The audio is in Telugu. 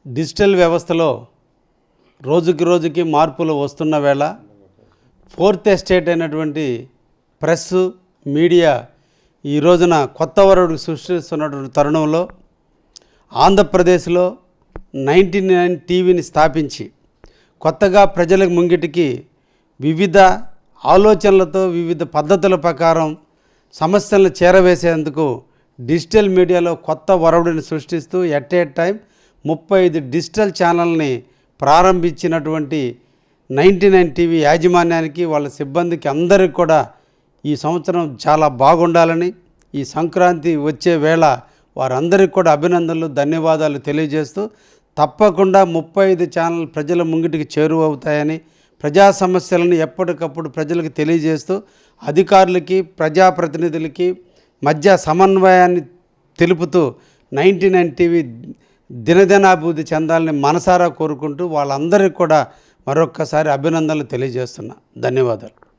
డిజిటల్ వ్యవస్థలో రోజుకి రోజుకి మార్పులు వస్తున్న వేళ ఫోర్త్ ఎస్టేట్ అయినటువంటి ప్రెస్ మీడియా ఈ రోజున కొత్త వరవడు సృష్టిస్తున్నటువంటి తరుణంలో ఆంధ్రప్రదేశ్లో 99 టీవీని స్థాపించి కొత్తగా ప్రజల ముంగిటికి వివిధ ఆలోచనలతో వివిధ పద్ధతుల ప్రకారం సమస్యలను చేరవేసేందుకు డిజిటల్ మీడియాలో కొత్త వరవడిని సృష్టిస్తూ ఎట్ ఏ టైం 35 డిజిటల్ ఛానల్ని ప్రారంభించినటువంటి 99 టీవీ యాజమాన్యానికి వాళ్ళ సిబ్బందికి అందరికీ కూడా ఈ సంవత్సరం చాలా బాగుండాలని ఈ సంక్రాంతి వచ్చే వేళ వారందరికీ కూడా అభినందనలు ధన్యవాదాలు తెలియజేస్తూ తప్పకుండా 35 ఛానల్ ప్రజల ముంగిటికి చేరువవుతాయని ప్రజా సమస్యలను ఎప్పటికప్పుడు ప్రజలకు తెలియజేస్తూ అధికారులకి ప్రజాప్రతినిధులకి మధ్య సమన్వయాన్ని తెలుపుతూ 99 టీవీ దినదినాభివృద్ధి చెందాలని మనసారా కోరుకుంటూ వాళ్ళందరికీ కూడా మరొక్కసారి అభినందనలు తెలియజేస్తున్నా. ధన్యవాదాలు.